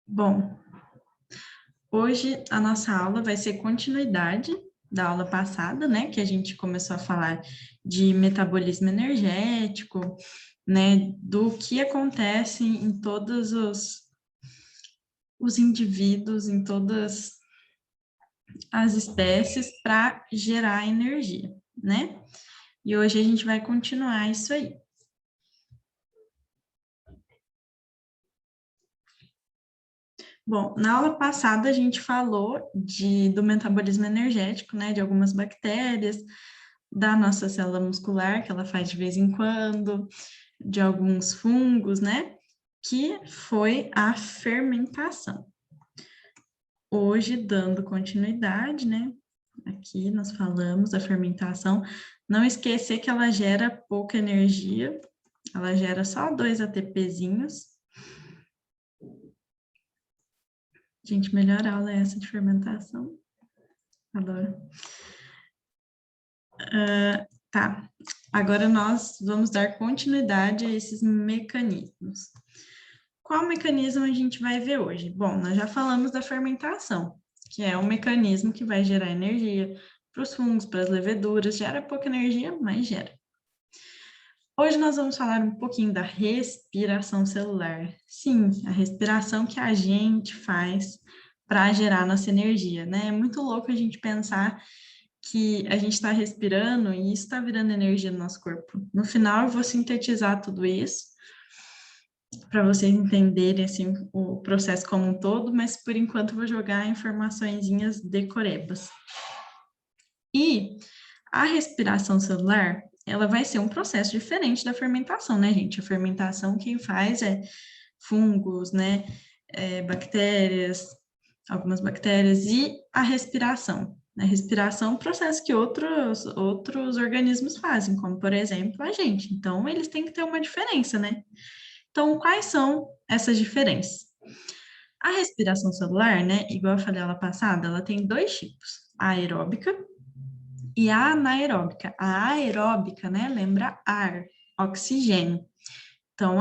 Bom, hoje a nossa aula vai ser continuidade da aula passada, né? Que a gente começou a falar de metabolismo energético, né? Do que acontece em todos os indivíduos, em todas as espécies para gerar energia, né? E hoje a gente vai continuar isso aí. Bom, na aula passada a gente falou do metabolismo energético, né, de algumas bactérias, da nossa célula muscular, que ela faz de vez em quando, de alguns fungos, né, que foi a fermentação. Hoje, dando continuidade, né, aqui nós falamos da fermentação, não esquecer que ela gera pouca energia, ela gera só 2 ATPzinhos. Gente, melhor aula é essa de fermentação. Adoro. Tá, agora nós vamos dar continuidade a esses mecanismos. Qual mecanismo a gente vai ver hoje? Bom, nós já falamos da fermentação, que é um mecanismo que vai gerar energia para os fungos, para as leveduras, gera pouca energia, mas gera. Hoje nós vamos falar um pouquinho da respiração celular. Sim, a respiração que a gente faz para gerar nossa energia, né? É muito louco a gente pensar que a gente está respirando e isso está virando energia no nosso corpo. No final, eu vou sintetizar tudo isso para vocês entenderem assim, o processo como um todo, mas por enquanto eu vou jogar informaçõezinhas decorebas. E a respiração celular, ela vai ser um processo diferente da fermentação, né, gente? A fermentação quem faz é fungos, né, bactérias, algumas bactérias, e a respiração. A respiração é um processo que outros organismos fazem, como, por exemplo, a gente. Então, eles têm que ter uma diferença, né? Então, quais são essas diferenças? A respiração celular, né, igual eu falei lá passada, ela tem 2 tipos, a aeróbica e a anaeróbica. A aeróbica, né, lembra ar, oxigênio. Então,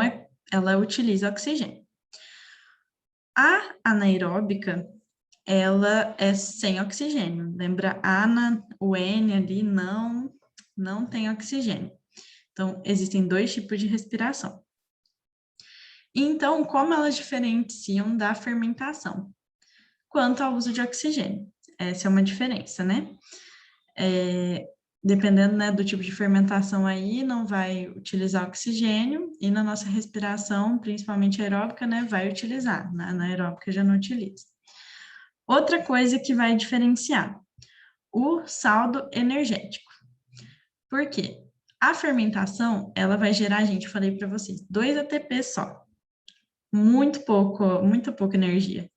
ela utiliza oxigênio. A anaeróbica, ela é sem oxigênio. Lembra ana, o N ali não tem oxigênio. Então, existem 2 tipos de respiração. Então, como elas diferenciam da fermentação? Quanto ao uso de oxigênio. Essa é uma diferença, né? Dependendo, né, do tipo de fermentação aí, não vai utilizar oxigênio, e na nossa respiração, principalmente aeróbica, né, vai utilizar. Na anaeróbica já não utiliza. Outra coisa que vai diferenciar, o saldo energético. Por quê? A fermentação, ela vai gerar, gente, eu falei para vocês, 2 ATP só. Muito pouca energia.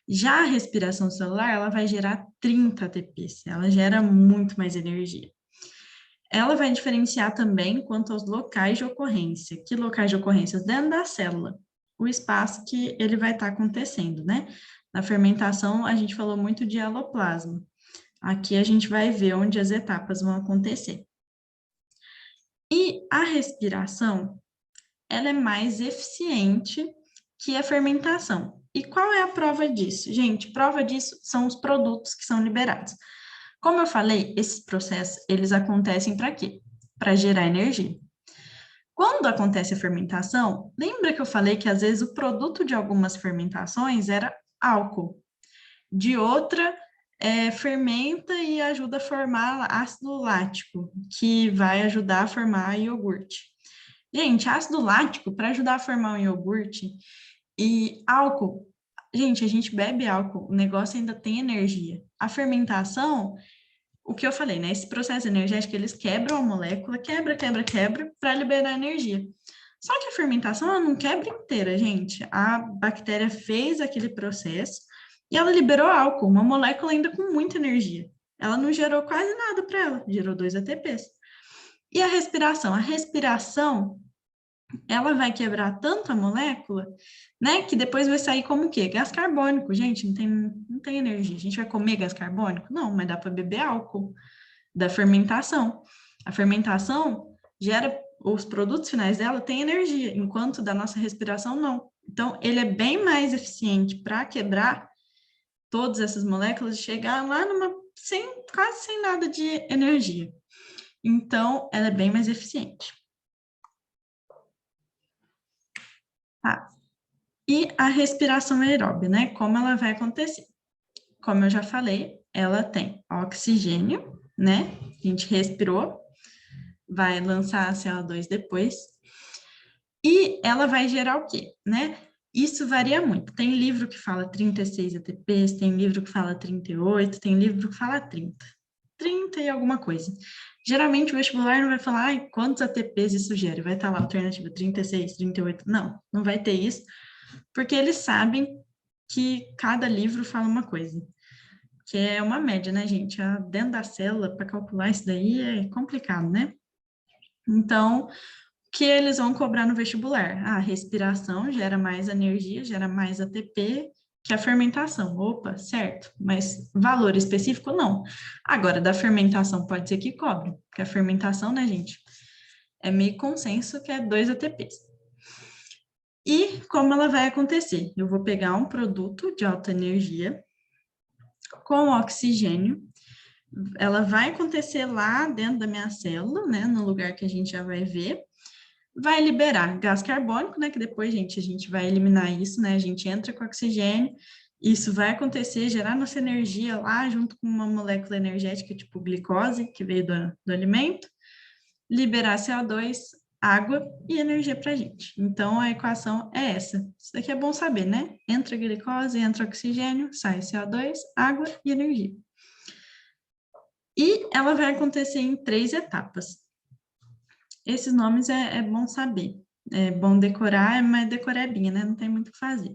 Já a respiração celular, ela vai gerar 30 ATPs, ela gera muito mais energia. Ela vai diferenciar também quanto aos locais de ocorrência. Que locais de ocorrência? Dentro da célula, o espaço que ele vai estar acontecendo, né? Na fermentação, a gente falou muito de aloplasma. Aqui a gente vai ver onde as etapas vão acontecer. E a respiração, ela é mais eficiente que a fermentação. E qual é a prova disso? Gente, prova disso são os produtos que são liberados. Como eu falei, esses processos, eles acontecem para quê? Para gerar energia. Quando acontece a fermentação, lembra que eu falei que às vezes o produto de algumas fermentações era álcool, de outra fermenta e ajuda a formar ácido lático, que vai ajudar a formar iogurte. Gente, ácido lático, para ajudar a formar um iogurte, e álcool, gente, a gente bebe álcool, o negócio ainda tem energia. A fermentação, o que eu falei, né? Esse processo energético, eles quebram a molécula, quebra, para liberar energia. Só que a fermentação, ela não quebra inteira, gente. A bactéria fez aquele processo e ela liberou álcool, uma molécula ainda com muita energia. Ela não gerou quase nada para ela, gerou 2 ATPs. E a respiração? A respiração, ela vai quebrar tanto a molécula, né, que depois vai sair como o quê? Gás carbônico. Gente, não tem energia. A gente vai comer gás carbônico? Não, mas dá para beber álcool da fermentação. A fermentação gera, os produtos finais dela têm energia, enquanto da nossa respiração não. Então, ele é bem mais eficiente para quebrar todas essas moléculas e chegar lá quase sem nada de energia. Então, ela é bem mais eficiente. Tá. E a respiração aeróbica, né? Como ela vai acontecer? Como eu já falei, ela tem oxigênio, né? A gente respirou, vai lançar a CO2 depois. E ela vai gerar o quê, né? Isso varia muito. Tem livro que fala 36 ATPs, tem livro que fala 38, tem livro que fala 30. 30 e alguma coisa. Geralmente o vestibular não vai falar, ai, quantos ATPs isso gera? Vai estar lá a alternativa 36, 38. Não, não vai ter isso, porque eles sabem que cada livro fala uma coisa, que é uma média, né, gente? Dentro da célula, para calcular isso daí é complicado, né? Então, que eles vão cobrar no vestibular. A respiração gera mais energia, gera mais ATP que a fermentação. Opa, certo, mas valor específico não. Agora, da fermentação pode ser que cobre, porque a fermentação, né, gente, é meio consenso que é 2 ATPs. E como ela vai acontecer? Eu vou pegar um produto de alta energia com oxigênio, ela vai acontecer lá dentro da minha célula, né, no lugar que a gente já vai ver, vai liberar gás carbônico, né? Que depois, gente, a gente vai eliminar isso, né? A gente entra com oxigênio, isso vai acontecer, gerar nossa energia lá junto com uma molécula energética, tipo glicose, que veio do alimento, liberar CO2, água e energia para a gente. Então, a equação é essa. Isso daqui é bom saber, né? Entra glicose, entra oxigênio, sai CO2, água e energia. E ela vai acontecer em 3 etapas. Esses nomes é bom saber, é bom decorar, mas decorebinha, né? Não tem muito o que fazer.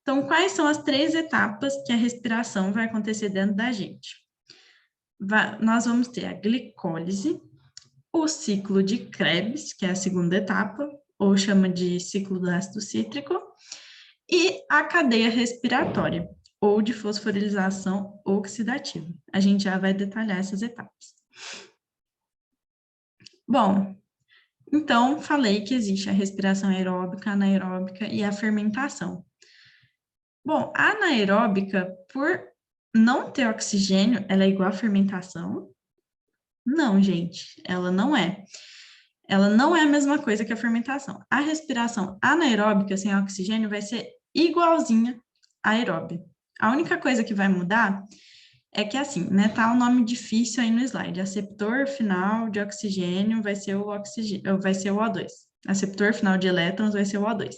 Então, quais são as 3 etapas que a respiração vai acontecer dentro da gente? Nós vamos ter a glicólise, o ciclo de Krebs, que é a segunda etapa, ou chama de ciclo do ácido cítrico, e a cadeia respiratória, ou de fosforilação oxidativa. A gente já vai detalhar essas etapas. Bom, então, falei que existe a respiração aeróbica, anaeróbica e a fermentação. Bom, a anaeróbica, por não ter oxigênio, ela é igual à fermentação? Não, gente, ela não é. Ela não é a mesma coisa que a fermentação. A respiração anaeróbica sem oxigênio vai ser igualzinha à aeróbica. A única coisa que vai mudar é que assim, né, tá um nome difícil aí no slide. Aceptor final de oxigênio vai ser o oxigênio, vai ser o O2. Aceptor final de elétrons vai ser o O2.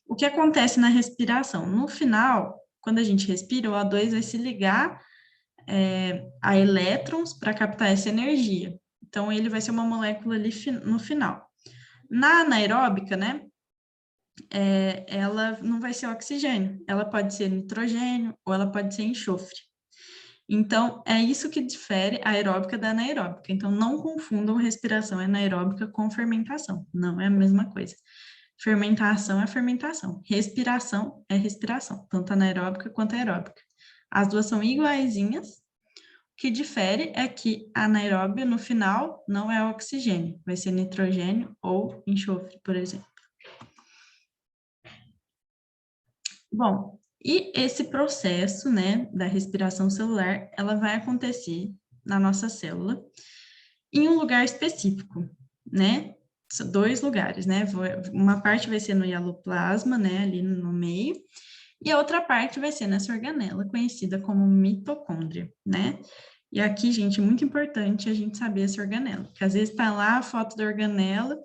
O que acontece na respiração? No final, quando a gente respira, o O2 vai se ligar a elétrons para captar essa energia. Então, ele vai ser uma molécula ali no final. Na anaeróbica, né, ela não vai ser oxigênio, ela pode ser nitrogênio ou ela pode ser enxofre. Então, é isso que difere a aeróbica da anaeróbica. Então, não confundam respiração anaeróbica com fermentação. Não é a mesma coisa. Fermentação é fermentação. Respiração é respiração, tanto anaeróbica quanto aeróbica. As duas são iguaizinhas. O que difere é que a anaeróbia, no final, não é oxigênio. Vai ser nitrogênio ou enxofre, por exemplo. Bom, e esse processo, né, da respiração celular, ela vai acontecer na nossa célula em um lugar específico, né? São 2 lugares, né? Uma parte vai ser no hialoplasma, né, ali no meio, e a outra parte vai ser nessa organela conhecida como mitocôndria, né? E aqui, gente, é muito importante a gente saber essa organela, porque às vezes está lá a foto da organela,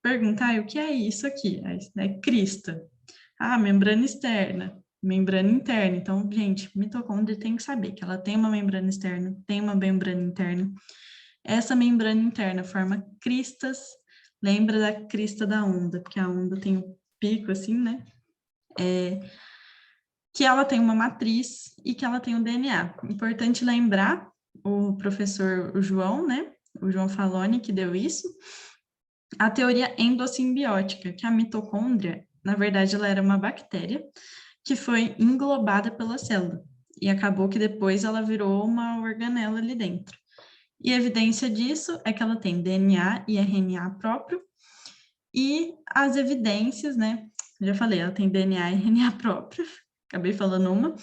pergunta, o que é isso aqui? Aí, é crista. Ah, membrana externa, membrana interna. Então, gente, mitocôndria tem que saber que ela tem uma membrana externa, tem uma membrana interna. Essa membrana interna forma cristas, lembra da crista da onda, porque a onda tem um pico assim, né? Que ela tem uma matriz e que ela tem um DNA. Importante lembrar, o professor João, né? O João Faloni, que deu isso, a teoria endossimbiótica, que a mitocôndria, na verdade, ela era uma bactéria que foi englobada pela célula. E acabou que depois ela virou uma organela ali dentro. E a evidência disso é que ela tem DNA e RNA próprio, e as evidências, né? já falei, ela tem DNA e RNA próprio, acabei falando uma,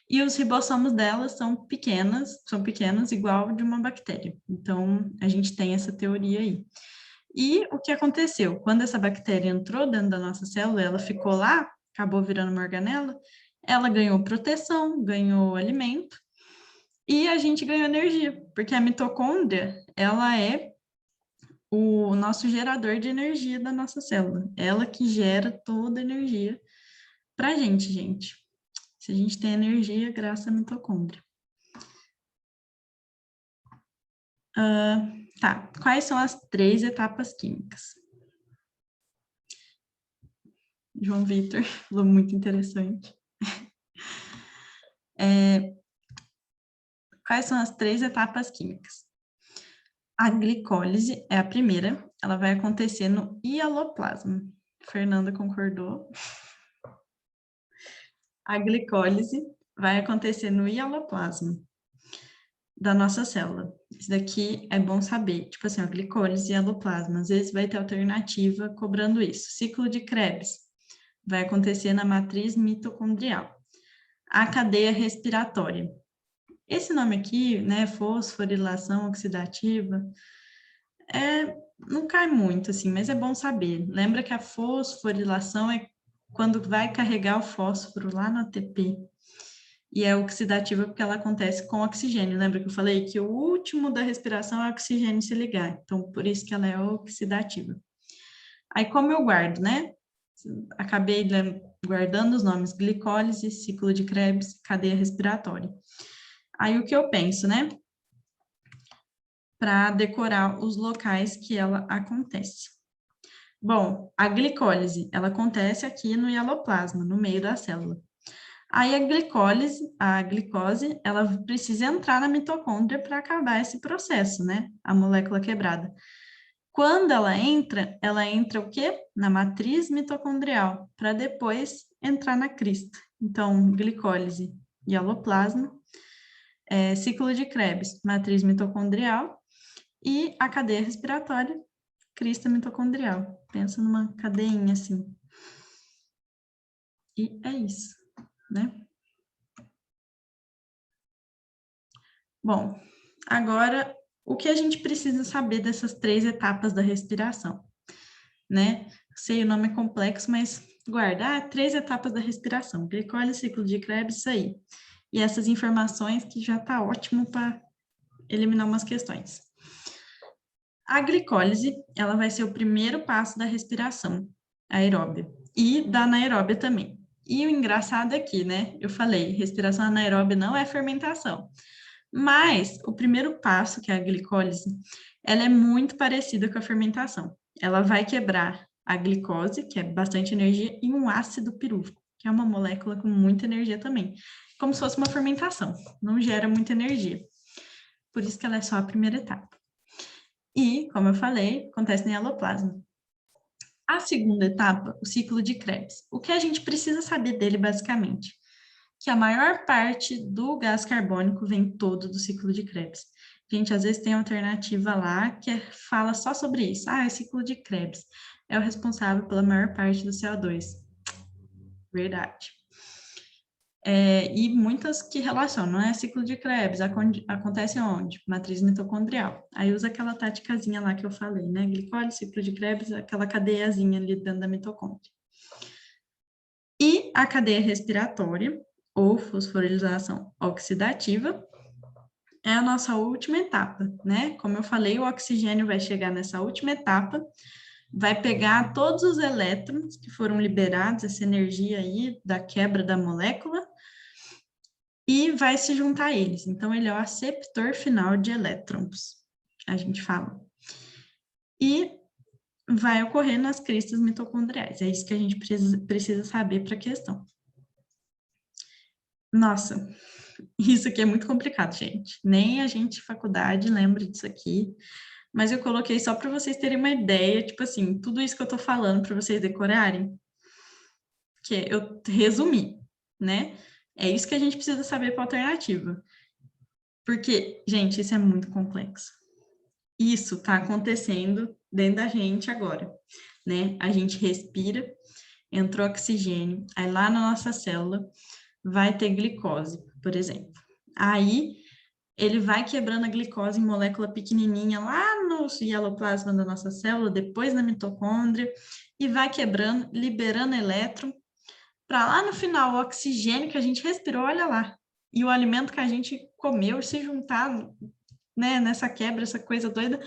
e os ribossomos delas são pequenos igual de uma bactéria. Então, a gente tem essa teoria aí. E o que aconteceu? Quando essa bactéria entrou dentro da nossa célula, ela ficou lá, acabou virando uma organela, ela ganhou proteção, ganhou alimento, e a gente ganhou energia, porque a mitocôndria, ela é o nosso gerador de energia da nossa célula. Ela que gera toda a energia para a gente, gente. Se a gente tem energia, graças à mitocôndria. Tá, quais são as 3 etapas químicas? João Vitor falou muito interessante. Quais são as 3 etapas químicas? A glicólise é a primeira, ela vai acontecer no hialoplasma. Fernanda concordou. A glicólise vai acontecer no hialoplasma da nossa célula. Isso daqui é bom saber. Tipo assim, a glicólise e hialoplasma. Às vezes vai ter alternativa cobrando isso. Ciclo de Krebs vai acontecer na matriz mitocondrial. A cadeia respiratória. Esse nome aqui, né, fosforilação oxidativa, não cai muito, assim, mas é bom saber. Lembra que a fosforilação é quando vai carregar o fósforo lá no ATP. E é oxidativa porque ela acontece com oxigênio. Lembra que eu falei que o último da respiração é o oxigênio se ligar. Então, por isso que ela é oxidativa. Aí, como eu guardo, né? Acabei guardando os nomes glicólise, ciclo de Krebs, cadeia respiratória. Aí, o que eu penso, né? Para decorar os locais que ela acontece. Bom, a glicólise, ela acontece aqui no hialoplasma, no meio da célula. Aí a glicose, ela precisa entrar na mitocôndria para acabar esse processo, né? A molécula quebrada. Quando ela entra o quê? Na matriz mitocondrial, para depois entrar na crista. Então, glicólise e aloplasma, ciclo de Krebs, matriz mitocondrial, e a cadeia respiratória, crista mitocondrial. Pensa numa cadeinha assim. E é isso, né? Bom, agora, o que a gente precisa saber dessas 3 etapas da respiração, né? Sei, o nome é complexo, mas guarda, 3 etapas da respiração, glicólise, ciclo de Krebs, isso aí. E essas informações que já tá ótimo para eliminar umas questões. A glicólise, ela vai ser o primeiro passo da respiração aeróbia e da anaeróbia também. E o engraçado aqui, né? Eu falei, respiração anaeróbia não é fermentação. Mas o primeiro passo, que é a glicólise, ela é muito parecida com a fermentação. Ela vai quebrar a glicose, que é bastante energia, e um ácido pirúvico, que é uma molécula com muita energia também. Como se fosse uma fermentação, não gera muita energia. Por isso que ela é só a primeira etapa. E, como eu falei, acontece no hialoplasma. A segunda etapa, o ciclo de Krebs. O que a gente precisa saber dele, basicamente? Que a maior parte do gás carbônico vem todo do ciclo de Krebs. Gente, às vezes tem alternativa lá que fala só sobre isso. Ah, é ciclo de Krebs. É o responsável pela maior parte do CO2. Verdade. E muitas que relacionam, né? Ciclo de Krebs acontece onde? Matriz mitocondrial. Aí usa aquela táticazinha lá que eu falei, né? Glicólise, ciclo de Krebs, aquela cadeiazinha ali dentro da mitocôndria. E a cadeia respiratória, ou fosforilação oxidativa, é a nossa última etapa, né? Como eu falei, o oxigênio vai chegar nessa última etapa, vai pegar todos os elétrons que foram liberados, essa energia aí da quebra da molécula, e vai se juntar a eles. Então, ele é o aceptor final de elétrons, a gente fala. E vai ocorrer nas cristas mitocondriais. É isso que a gente precisa saber para a questão. Nossa, isso aqui é muito complicado, gente. Nem a gente de faculdade lembra disso aqui. Mas eu coloquei só para vocês terem uma ideia, tipo assim, tudo isso que eu tô falando para vocês decorarem, que eu resumi, né? É isso que a gente precisa saber para a alternativa. Porque, gente, isso é muito complexo. Isso tá acontecendo dentro da gente agora, né? A gente respira entrou oxigênio, aí lá na nossa célula vai ter glicose, por exemplo. Aí ele vai quebrando a glicose em molécula pequenininha lá no cieloplasma da nossa célula, depois na mitocôndria, e vai quebrando, liberando elétron, para lá no final o oxigênio que a gente respirou, olha lá, e o alimento que a gente comeu se juntar, né, nessa quebra, essa coisa doida,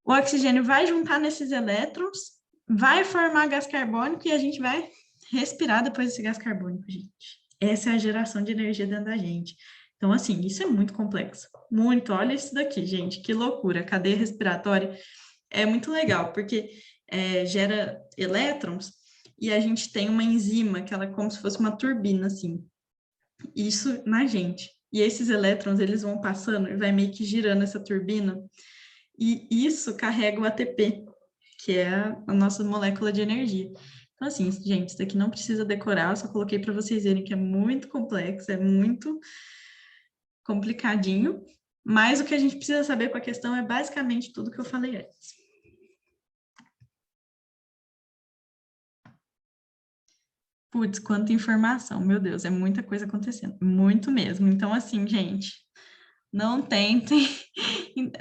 o oxigênio vai juntar nesses elétrons, vai formar gás carbônico e a gente vai respirar depois desse gás carbônico, gente. Essa é a geração de energia dentro da gente. Então, assim, isso é muito complexo. Muito. Olha isso daqui, gente. Que loucura. A cadeia respiratória é muito legal, porque gera elétrons e a gente tem uma enzima, que ela é como se fosse uma turbina, assim. Isso na gente. E esses elétrons, eles vão passando e vai meio que girando essa turbina. E isso carrega o ATP, que é a nossa molécula de energia. Então, assim, gente, isso daqui não precisa decorar, eu só coloquei para vocês verem que é muito complexo, é muito complicadinho, mas o que a gente precisa saber com a questão é basicamente tudo que eu falei antes. Putz, quanta informação, meu Deus, é muita coisa acontecendo, muito mesmo. Então, assim, gente, não tentem,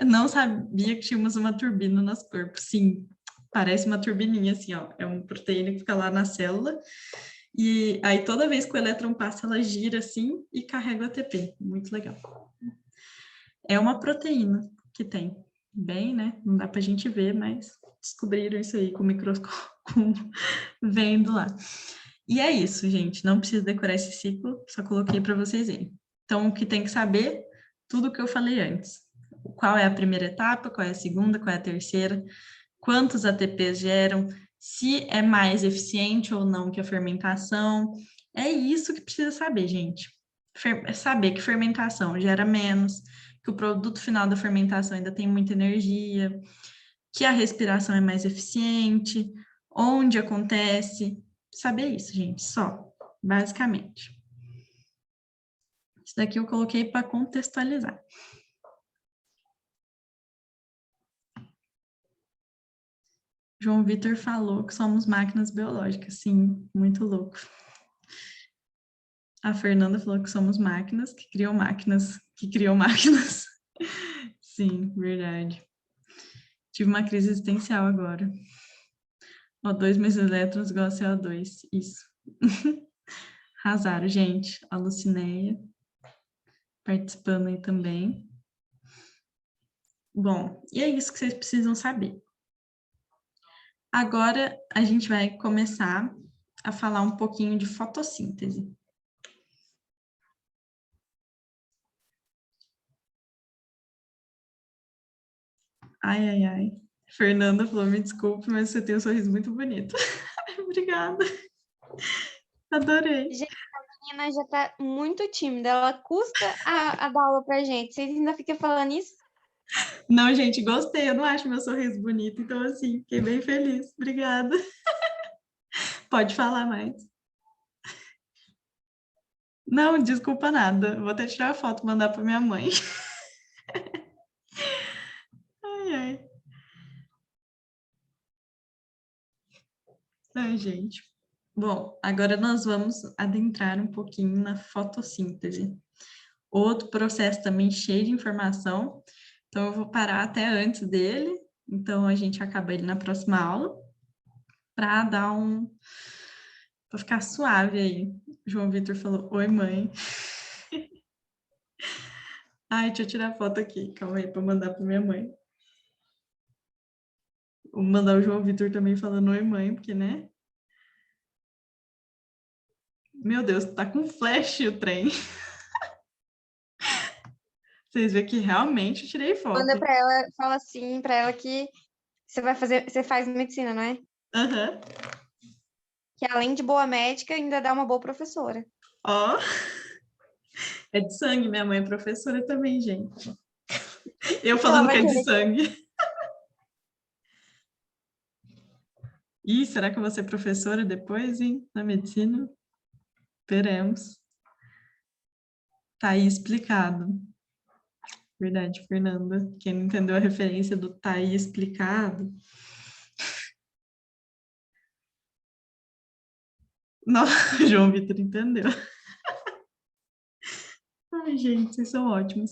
não sabia que tínhamos uma turbina no nosso corpo. Sim, parece uma turbininha, assim, ó, é uma proteína que fica lá na célula, e aí toda vez que o elétron passa, ela gira assim e carrega o ATP. Muito legal. É uma proteína que tem. Bem, né? Não dá pra gente ver, mas descobriram isso aí com o microscópio, vendo lá. E é isso, gente. Não precisa decorar esse ciclo, só coloquei para vocês verem. Então, o que tem que saber? Tudo o que eu falei antes. Qual é a primeira etapa, qual é a segunda, qual é a terceira, quantos ATPs geram, se é mais eficiente ou não que a fermentação. É isso que precisa saber, gente. Saber que fermentação gera menos, que o produto final da fermentação ainda tem muita energia, que a respiração é mais eficiente, onde acontece. Saber isso, gente, só, basicamente. Isso daqui eu coloquei para contextualizar. João Vitor falou que somos máquinas biológicas. Sim, muito louco. A Fernanda falou que somos máquinas que criam máquinas que criam máquinas. Sim, verdade. Tive uma crise existencial agora. O2 mais elétrons igual a CO2. Isso. Arrasaram, gente. A Lucinéia participando aí também. Bom, e é isso que vocês precisam saber. Agora a gente vai começar a falar um pouquinho de fotossíntese. Ai, ai, ai. Fernanda falou, me desculpe, mas você tem um sorriso muito bonito. Obrigada. Adorei. Gente, a menina já tá muito tímida. Ela custa a dar aula pra gente. Vocês ainda ficam falando isso? Não, gente, gostei. Eu não acho meu sorriso bonito, então, assim, fiquei bem feliz. Obrigada. Pode falar mais. Não, desculpa nada. Vou até tirar a foto e mandar para minha mãe. Ai, ai. Ai, gente. Bom, agora nós vamos adentrar um pouquinho na fotossíntese. Outro processo também cheio de informação, então eu vou parar até antes dele, então a gente acaba ele na próxima aula, para dar um. para ficar suave aí. João Vitor falou: Oi, mãe. Ai, deixa eu tirar a foto aqui, calma aí, para mandar para minha mãe. Vou mandar o João Vitor também falando: Oi, mãe, porque, né? Meu Deus, tá com flash o trem. Vocês veem que realmente eu tirei Manda foto. pra ela, fala assim pra ela que você faz medicina, não é? Aham. Que além de boa médica, ainda dá uma boa professora. Ó, é de sangue, minha mãe é professora também, gente. Eu Ela falando que vai é de querer. sangue. Ih, será que eu vou ser professora depois, hein? Na medicina? Veremos. Tá aí explicado. Verdade, Fernanda. Quem não entendeu a referência do tá aí explicado. Não, João Vitor entendeu. Ai, gente, vocês são ótimos.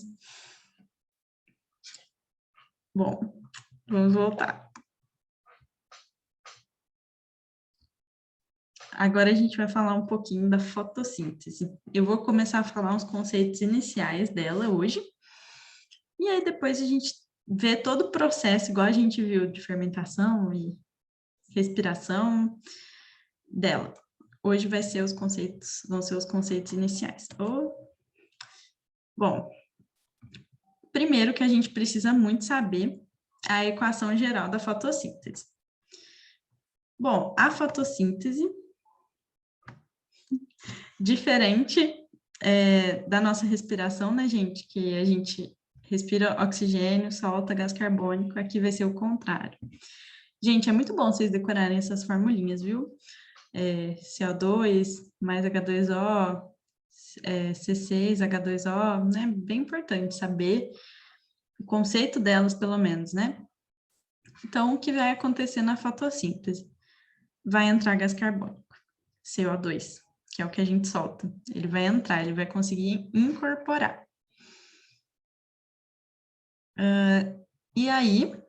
Bom, vamos voltar. Agora a gente vai falar um pouquinho da fotossíntese. Eu vou começar a falar uns conceitos iniciais dela hoje. E aí depois a gente vê todo o processo, igual a gente viu de fermentação e respiração dela. Hoje vai ser os conceitos, vão ser os conceitos iniciais. Bom, primeiro que a gente precisa muito saber a equação geral da fotossíntese. Bom, a fotossíntese, diferente da nossa respiração, né, gente? Que a gente respira oxigênio, solta gás carbônico, aqui vai ser o contrário. Gente, é muito bom vocês decorarem essas formulinhas, viu? CO2 mais H2O, C6, H2O, né? Bem importante saber o conceito delas, pelo menos, né? Então, o que vai acontecer na fotossíntese? Vai entrar gás carbônico, CO2, que é o que a gente solta. Ele vai entrar, ele vai conseguir incorporar. E aí,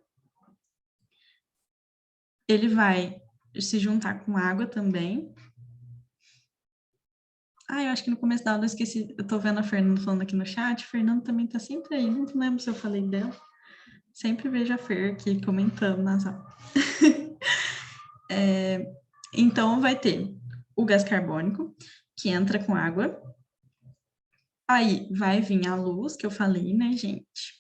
ele vai se juntar com água também. Eu acho que no começo da aula eu esqueci, eu tô vendo a Fernanda falando aqui no chat, Fernanda também tá sempre aí, não lembro se eu falei dela. Sempre vejo a Fer aqui comentando nas aulas. Então, vai ter o gás carbônico, que entra com água. Aí, vai vir a luz, que eu falei, né, gente?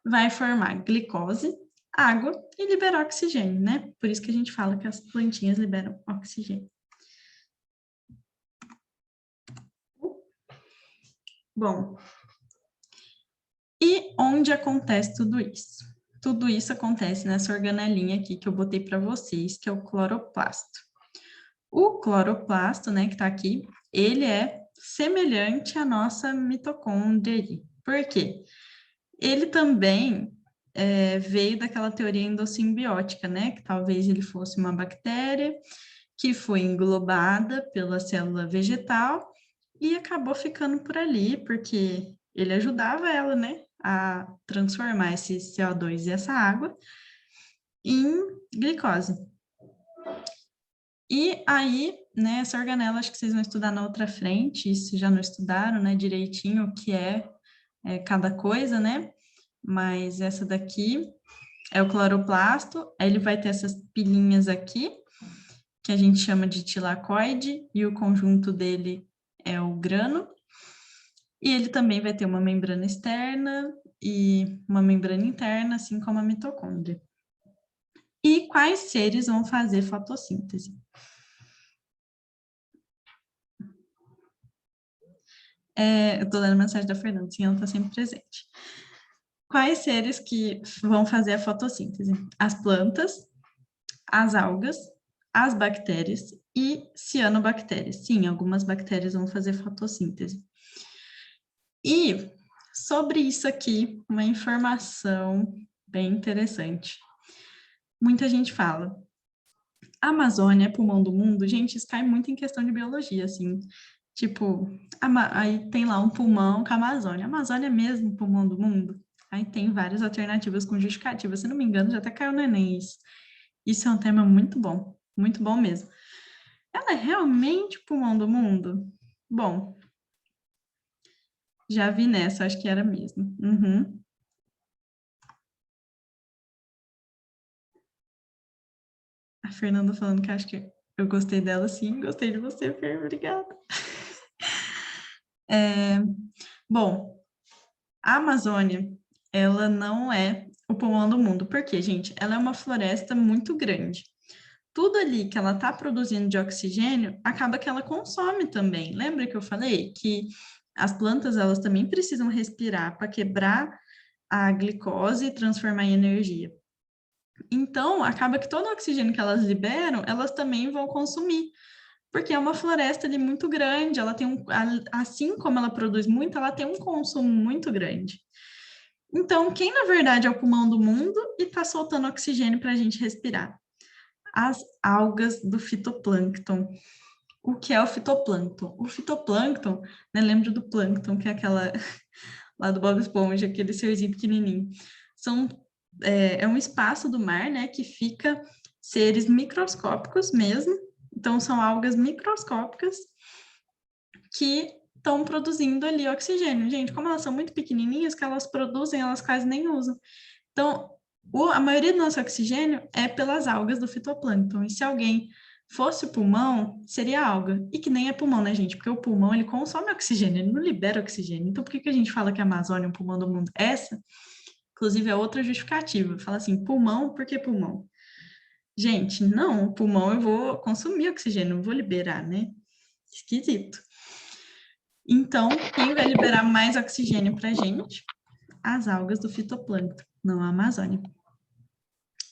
Vai formar glicose, água e liberar oxigênio, né? Por isso que a gente fala que as plantinhas liberam oxigênio. Bom, e onde acontece tudo isso? Tudo isso acontece nessa organelinha aqui que eu botei para vocês, que é o cloroplasto. O cloroplasto, né, que está aqui, ele é semelhante à nossa mitocôndria. Por quê? Ele também veio daquela teoria endossimbiótica, né, que talvez ele fosse uma bactéria que foi englobada pela célula vegetal e acabou ficando por ali, porque ele ajudava ela, né, a transformar esse CO2 e essa água em glicose. E aí, né, essa organela, acho que vocês vão estudar na outra frente, se já não estudaram, né, direitinho o que é cada coisa, né, mas essa daqui é o cloroplasto, aí ele vai ter essas pilinhas aqui, que a gente chama de tilacoide, e o conjunto dele é o grano, e ele também vai ter uma membrana externa e uma membrana interna, assim como a mitocôndria. E quais seres vão fazer fotossíntese? Eu estou lendo a mensagem da Fernanda, sim, ela está sempre presente. Quais seres que vão fazer a fotossíntese? As plantas, as algas, as bactérias e cianobactérias. Sim, algumas bactérias vão fazer fotossíntese. E sobre isso aqui, uma informação bem interessante. Muita gente fala, a Amazônia é pulmão do mundo. Gente, isso cai muito em questão de biologia, assim. Tipo, aí tem lá um pulmão com a Amazônia. A Amazônia é mesmo pulmão do mundo? Aí tem várias alternativas com justificativa. Se não me engano, já até caiu no Enem isso. Isso é um tema muito bom mesmo. Ela é realmente o pulmão do mundo? Bom, já vi nessa, acho que era mesmo. Uhum. A Fernanda falando que acho que eu gostei dela, sim. Gostei de você, Fer, obrigada. Bom, a Amazônia, ela não é o pulmão do mundo. Por quê, gente? Ela é uma floresta muito grande. Tudo ali que ela está produzindo de oxigênio, acaba que ela consome também. Lembra que eu falei que as plantas, elas também precisam respirar para quebrar a glicose e transformar em energia. Então, acaba que todo o oxigênio que elas liberam, elas também vão consumir, porque é uma floresta ali muito grande, ela tem assim como ela produz muito, ela tem um consumo muito grande. Então, quem na verdade é o pulmão do mundo e está soltando oxigênio para a gente respirar? As algas do fitoplâncton. o que é o fitoplâncton. O fitoplâncton, né, lembra do plâncton, que é aquela lá do Bob Esponja, aquele serzinho pequenininho. É um espaço do mar, né, que fica seres microscópicos mesmo. Então, são algas microscópicas que estão produzindo ali oxigênio. Gente, como elas são muito pequenininhas, que elas produzem, elas quase nem usam. Então, a maioria do nosso oxigênio é pelas algas do fitoplâncton. E se alguém fosse o pulmão, seria a alga. E que nem é pulmão, né, gente? Porque o pulmão, ele consome oxigênio, ele não libera oxigênio. Então, por que a gente fala que a Amazônia é um pulmão do mundo? Essa, inclusive, é outra justificativa. Fala assim, pulmão, por que pulmão? Gente, não, o pulmão eu vou consumir oxigênio, não vou liberar, né? Esquisito. Então, quem vai liberar mais oxigênio para a gente? As algas do fitoplâncton, não a Amazônia.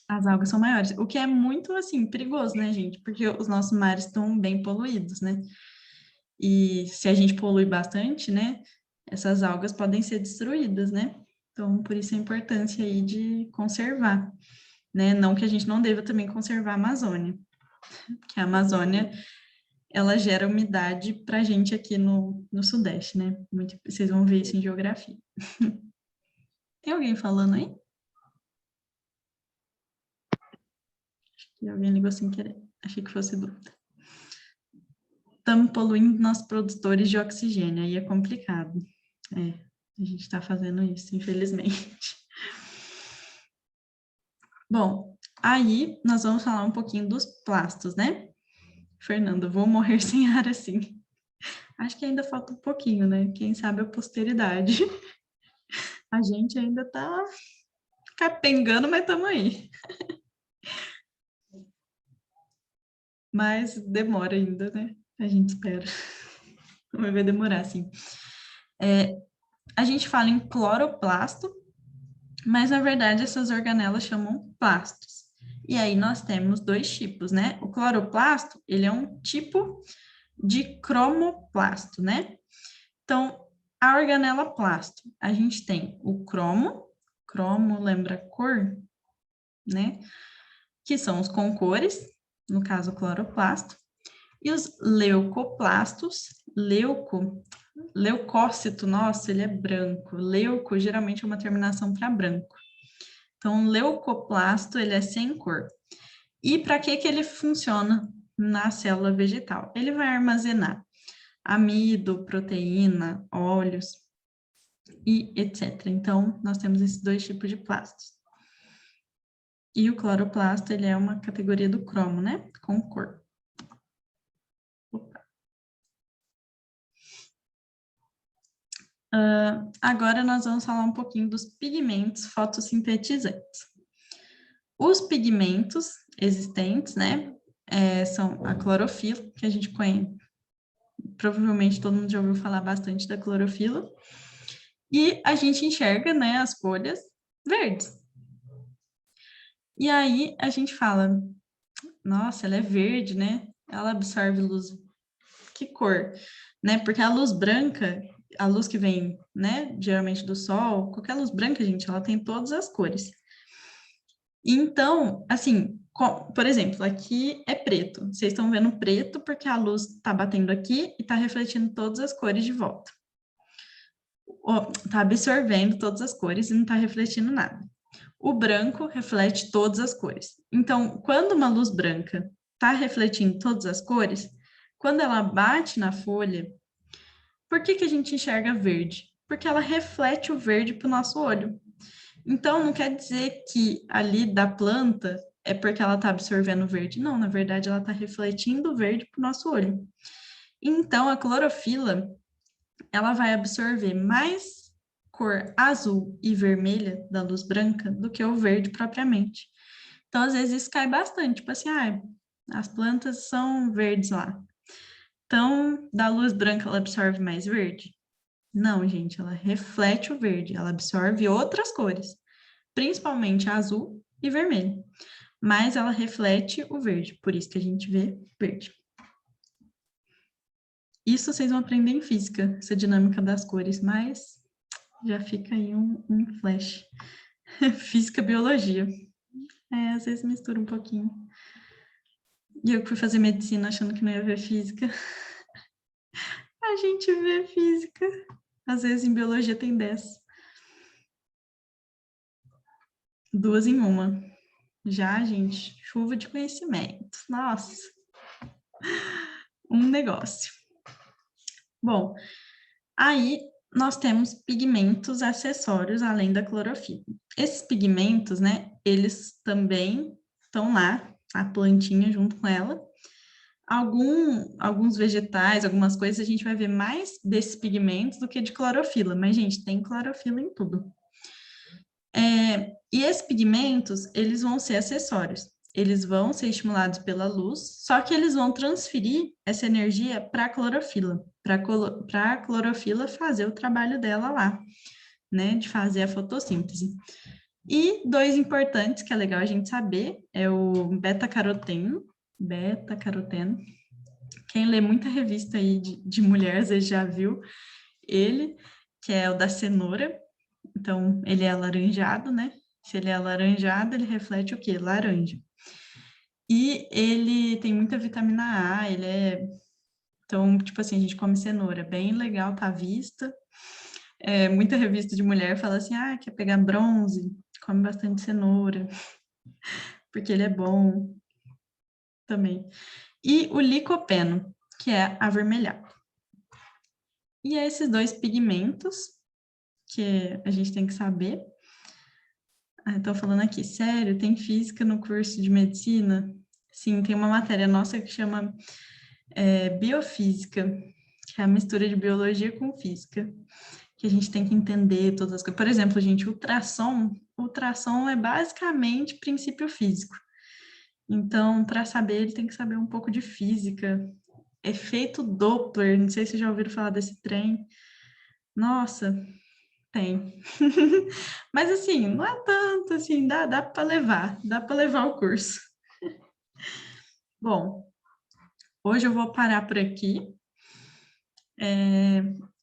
As algas são maiores, o que é muito, assim, perigoso, né, gente? Porque os nossos mares estão bem poluídos, né? E se a gente polui bastante, né, essas algas podem ser destruídas, né? Então, por isso a importância aí de conservar, né? Não que a gente não deva também conservar a Amazônia, que a Amazônia, ela gera umidade para a gente aqui no Sudeste, né? Vocês vão ver isso em geografia. Tem alguém falando aí? E alguém ligou sem querer. Achei que fosse dúvida. Estamos poluindo nossos produtores de oxigênio, aí é complicado. A gente está fazendo isso, infelizmente. Bom, aí nós vamos falar um pouquinho dos plastos, né? Fernanda, vou morrer sem ar assim. Acho que ainda falta um pouquinho, né? Quem sabe a posteridade. A gente ainda está capengando, mas estamos aí. Mas demora ainda, né? A gente espera. Mas vai demorar, sim. A gente fala em cloroplasto, mas na verdade essas organelas chamam plastos. E aí nós temos dois tipos, né? O cloroplasto, ele é um tipo de cromoplasto, né? Então, a organela plasto, a gente tem o cromo lembra cor, né? Que são os com cores, no caso o cloroplasto, e os leucoplastos, leucócito, nossa, ele é branco. Leuco geralmente é uma terminação para branco. Então, o leucoplasto, ele é sem cor. E para que ele funciona na célula vegetal? Ele vai armazenar amido, proteína, óleos e etc. Então, nós temos esses dois tipos de plastos. E o cloroplasto, ele é uma categoria do cromo, né? Com cor. Agora nós vamos falar um pouquinho dos pigmentos fotossintetizantes. Os pigmentos existentes, né, são a clorofila, que a gente conhece, provavelmente todo mundo já ouviu falar bastante da clorofila, e a gente enxerga, né, as folhas verdes. E aí a gente fala, nossa, ela é verde, né? Ela absorve luz. Que cor? Né? Porque a luz branca, a luz que vem, né, geralmente do sol, qualquer luz branca, gente, ela tem todas as cores. Então, assim, por exemplo, aqui é preto. Vocês estão vendo preto porque a luz está batendo aqui e está refletindo todas as cores de volta. Está absorvendo todas as cores e não está refletindo nada. O branco reflete todas as cores. Então, quando uma luz branca está refletindo todas as cores, quando ela bate na folha, por que a gente enxerga verde? Porque ela reflete o verde para o nosso olho. Então, não quer dizer que ali da planta é porque ela está absorvendo o verde. Não, na verdade, ela está refletindo o verde para o nosso olho. Então, a clorofila, ela vai absorver mais cor azul e vermelha da luz branca do que o verde propriamente. Então, às vezes, isso cai bastante. Tipo assim, as plantas são verdes lá. Então, da luz branca, ela absorve mais verde? Não, gente, ela reflete o verde, ela absorve outras cores, principalmente azul e vermelho, mas ela reflete o verde, por isso que a gente vê verde. Isso vocês vão aprender em física, essa dinâmica das cores, mas já fica aí um flash. Física, biologia. Às vezes mistura um pouquinho. E eu que fui fazer medicina achando que não ia ver física. A gente vê física. Às vezes em biologia tem 10. 2 em 1. Já, gente, chuva de conhecimento. Nossa, um negócio. Bom, aí nós temos pigmentos acessórios além da clorofila. Esses pigmentos, né, eles também estão lá, a plantinha junto com ela. Alguns vegetais, algumas coisas, a gente vai ver mais desses pigmentos do que de clorofila, mas, gente, tem clorofila em tudo. E esses pigmentos, eles vão ser acessórios. Eles vão ser estimulados pela luz, só que eles vão transferir essa energia para a clorofila, para a clorofila fazer o trabalho dela lá, né, de fazer a fotossíntese. E 2 importantes que é legal a gente saber é o beta-caroteno. Quem lê muita revista aí de mulher, às vezes já viu ele, que é o da cenoura. Então, ele é alaranjado, né? Se ele é alaranjado, ele reflete o quê? Laranja. E ele tem muita vitamina A, ele é... Então, tipo assim, a gente come cenoura, bem legal, tá à vista. Muita revista de mulher fala assim, quer pegar bronze, come bastante cenoura, porque ele é bom também. E o licopeno, que é avermelhado. E é esses 2 pigmentos que a gente tem que saber. Estou falando aqui, sério, tem física no curso de medicina? Sim, tem uma matéria nossa que chama biofísica, que é a mistura de biologia com física, que a gente tem que entender todas as coisas. Por exemplo, gente, ultrassom é basicamente princípio físico. Então, para saber, ele tem que saber um pouco de física. Efeito Doppler, não sei se vocês já ouviram falar desse trem. Nossa, tem. Mas assim, não é tanto assim, dá para levar o curso. Bom, hoje eu vou parar por aqui.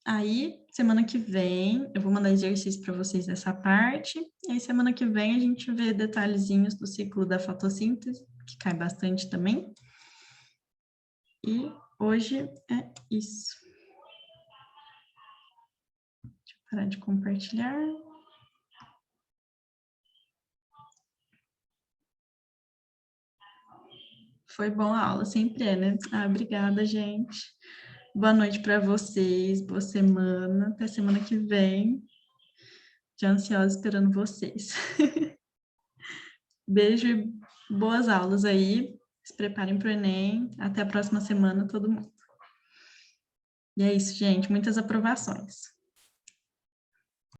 Aí, semana que vem, eu vou mandar exercício para vocês dessa parte. E aí, semana que vem, a gente vê detalhezinhos do ciclo da fotossíntese, que cai bastante também. E hoje é isso. Deixa eu parar de compartilhar. Foi bom a aula, sempre é, né? Obrigada, gente. Boa noite para vocês, boa semana, até semana que vem. Já ansiosa esperando vocês. Beijo e boas aulas aí. Se preparem para o Enem. Até a próxima semana, todo mundo. E é isso, gente. Muitas aprovações.